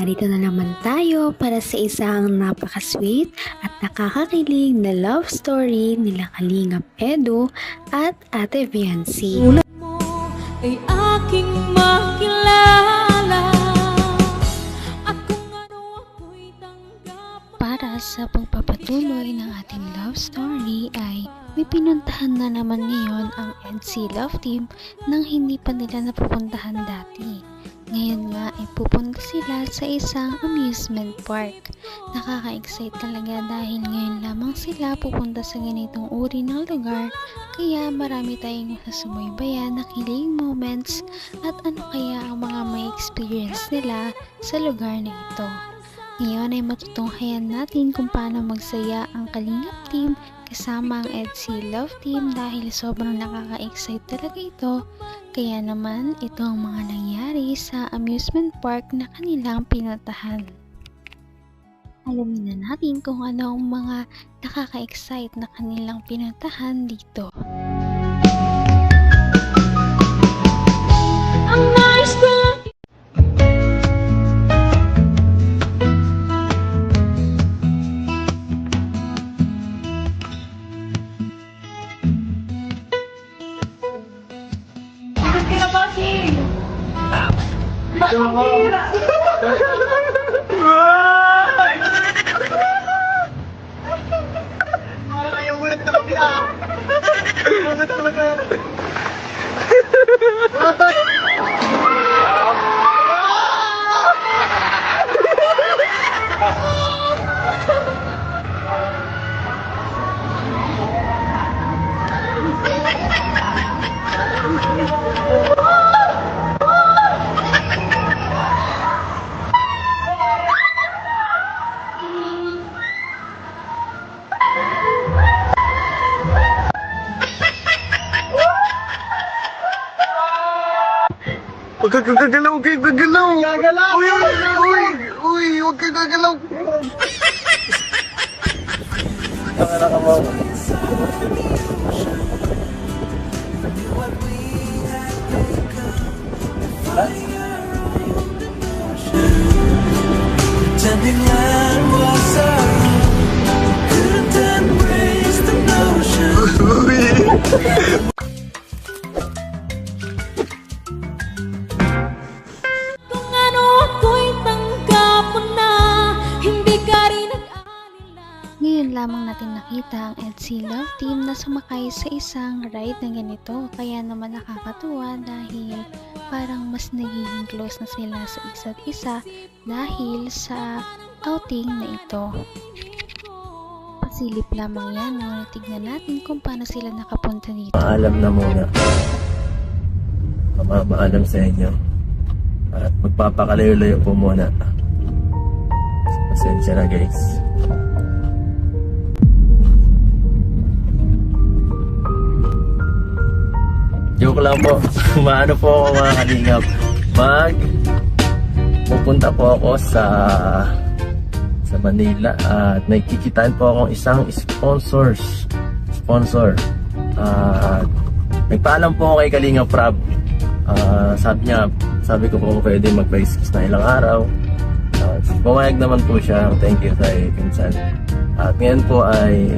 narito na naman tayo para sa isang napaka-sweet at nakakakilig na love story nila Kalingap Edu at Ate Viancy. Mo ay aking makilala at kung ano ako'y tanggap. Para sa pagpapatuloy ng ating love story ay may pinuntahan na naman ngayon ang EDC Love Team nang hindi pa nila napupuntahan dati. Ngayon nga ay pupunta sila sa isang amusement park. Nakaka-excite talaga dahil ngayon lamang sila pupunta sa ganitong uri ng lugar, kaya marami tayong masasubaybayan na kilig moments at ano kaya ang mga may experience nila sa lugar na ito. Ngayon ay matutunghayan natin kung paano magsaya ang Kalingap Team kasama ang EDC Love Team dahil sobrang nakaka-excite talaga ito. Kaya naman ito ang mga nangyari sa amusement park na kanilang pinuntahan. Alamin na natin kung ano ang mga nakaka-excite na kanilang pinuntahan dito. Ang nice ko Huwag kang gagalaw, huwag kang gagalaw! Gagalaw! Uy, huwag kang gagalaw! Pretending that was our own, couldn't embrace the notion. kung ano ako'y tanggap mo na, hindi ka rin nag-alala. Ngayon lamang natin nakita ang EDC Love Team na sumakay sa isang ride na ganito, kaya naman nakakatuwa dahil parang mas nagiging close na sila sa isa't isa dahil sa outing na ito. Pasilip lamang yan, ngunit tignan natin kung paano sila nakapunta dito. Paalam na muna. Mamaalam sa inyo. At magpapakalayo-layo po muna. Pasensya na guys. Joke lang po. Maano po ako mga kalingap. Pupunta po ako sa Manila at may kikitain po akong isang sponsor. Nagpaalam po ako kay Kalingap Prab. Sabi ko po pwede mag-basis na ilang araw. Pumayag naman po siya. Thank you kay Pinsan. At ngayon po ay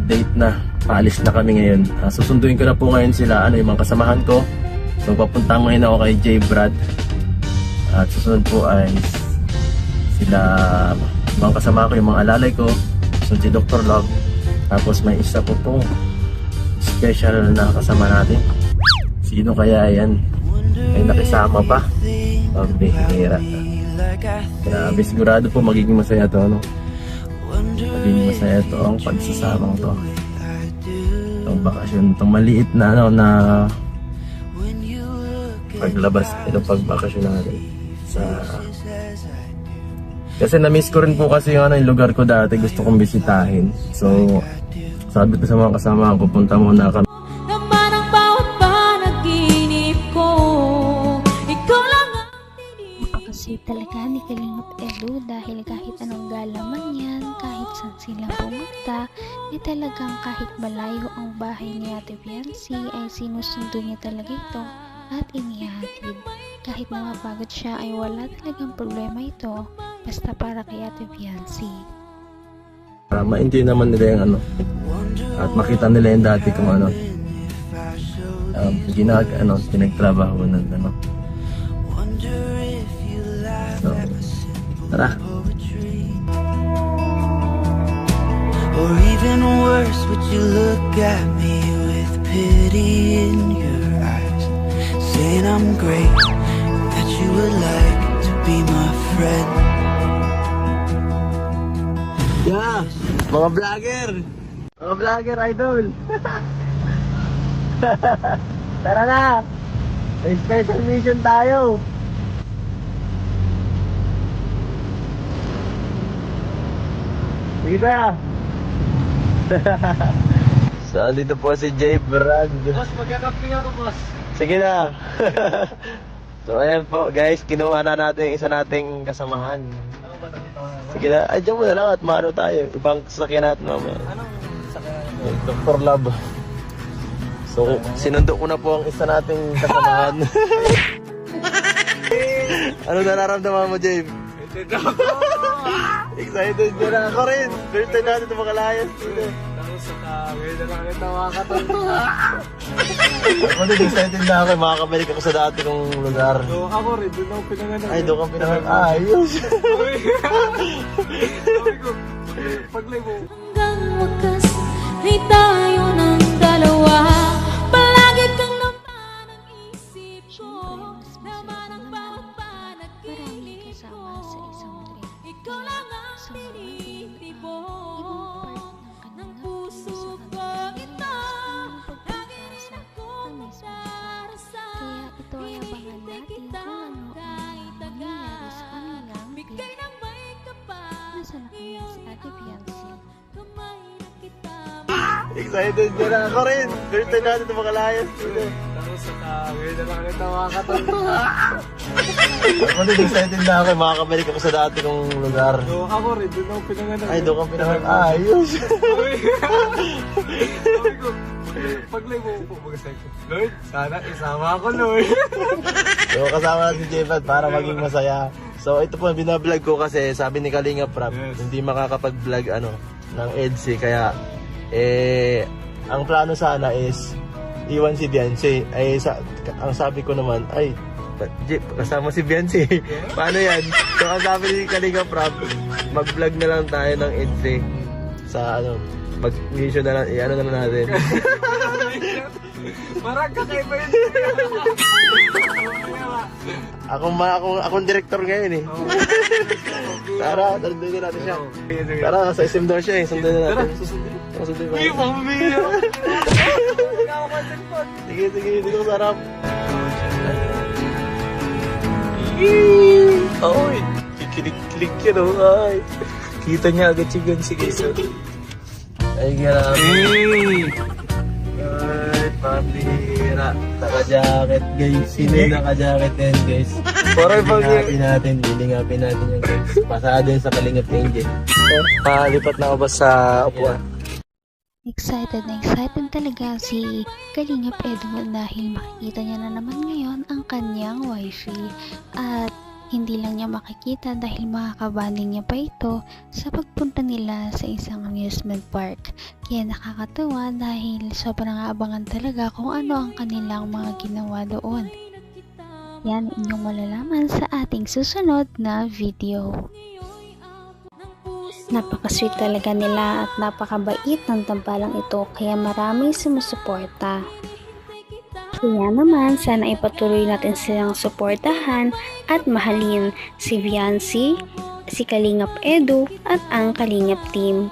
date na. Paalis na kami ngayon. Susunduin ko na po ngayon sila, yung mga kasamahan ko. So papunta ngayon ako kay J. Brad. At susunod po ay sila, mga kasama ko, yung mga alalay ko. So si Dr. Love. Tapos may isa po pong special na kasama natin. Sino kaya yan? Ay nakisama pa. Pagbihira. Grabe, sigurado po magiging masaya to, no? Magiging masaya to ang pagsasamang to. Itong bakasyon, itong maliit na na paglabas, itong pagbakasyon natin sa... Kasi na-miss ko rin po kasi yung lugar ko dati, gusto kong bisitahin. So sabi ko sa mga kasama ko, pupunta muna kami. Naman ang bawat panaginip ko, ikaw lang ang tinig. Napakasweet talaga ni Kalingap Edu dahil kahit anong gala man yan, kahit saan sila pumunta, talagang kahit malayo ang bahay ni Ate Viancy ay sinusundo niya talaga ito at inihatid. Kahit na mapagod siya ay wala talagang problema ito basta para kay Ate Viancy. Ma-enjoy naman nila yung ano. At makita nila yung dati kung ano. Pinagtrabaho ng ano. So, tara. Or even worse, would you look at me with pity in your eyes, saying I'm great, that you would like to be my friend? Yeah, mga vlogger! Mga vlogger idol! Tara na! May special mission tayo! Sige na! So, dito po si Jay Brand. Boss, magkakaping ako, boss. Sige na. So, ayan po, guys. Kinuha na natin yung isa nating kasamahan. Sige na. Ay, dyan muna lang at maano tayo. Ibang sasakyan natin mamaya. Anong sasakyan? Dr. Love. So, sinundo ko na po ang isa nating kasamahan. Ano nararamdaman mo, Jay? Excited ka na ako rin. First time natin ito makalayas. Ngayon na lang ito makakatawa. Ako din excited na ako. Makakabalik ako sa dati kong lugar. So, ako rin. Doon ako pinanganak. Ay, doon kang pinanganak. Ayos. Sabi ko, pag-live mo. Hanggang wakas ay tayo ng dalawa. Palagi kang laman ang isip ko. Naman ang bawat panaginip ko. Kasama sa isang trip. Ikaw lang ang So, tinitibok ng puso ko ito. Lagi rin akong magdarasal. Kaya ito ay abangan natin kung ano ang mangyayari sa kanilang Bigay ng may kapal. nasa na kaya si Ate Viancy. Kamay na kita. Excited ka na ako rin. First time natin ito makalayas. Ngayon na lang ito makakatawa. Ako din excited na ako. Makakabalik ako sa dati kong lugar. So, ako rin. Doon ako pinanganak. Ay, doon kang pinanganak. Ayos. Sabi ko, pag-live mo po mag-asay ko. Lord, sana isama ako, Lord. So, kasama na si Jevad para maging masaya. So, ito po, binablog ko kasi sabi ni Kalinga Prab, hindi makakapag-vlog ng EDSI. Kaya, ang plano sana is iwan si Viancy. Ang sabi ko naman, ay, Jeep, kasama si Viancy. Paano yan? So, ang sabi ni Kalinga Prab, mag-vlog na lang tayo ng EDSI sa mag-mission na lang, i-ano na lang natin. Parang kakaiba yun. Akong director ngayon eh. Tara, sundin natin siya. Tara, sa SM daw siya eh. Sundin na natin. Tara, sundin ba? Uy, pambiyo! Sige, hindi ko sarap. Oy, kikilig yan o. Ay, kita niya agad si Viancy guys. Ay, grabe. Ay, pambira. Naka-jacket guys. Sino yung naka-jacket yan guys? Lilingapin natin yan guys. Pasada yun sa Kalingap Angel. Lipat na ako ba sa upuan? Excited na excited talaga si Kalingap Edwin dahil makikita niya na naman ngayon ang kanyang wifey at hindi lang niya makikita dahil makakabanding niya pa ito sa pagpunta nila sa isang amusement park. Kaya nakakatawa dahil sobrang aabangan talaga kung ano ang kanilang mga ginawa doon. Yan inyong malalaman sa ating susunod na video. Napaka-sweet talaga nila at napakabait ng tampalang ito kaya maraming sumusuporta. Kaya naman, sana ipatuloy natin silang suportahan at mahalin si Viancy, si Kalingap Edu at ang Kalingap team.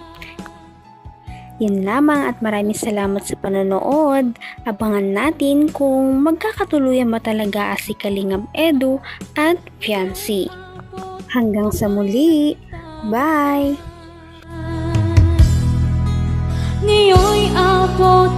Yun lamang at maraming salamat sa panonood. Abangan natin kung magkakatuluyan ba talaga si Kalingap Edu at Viancy. Hanggang sa muli. Bye! Ngayon'y abot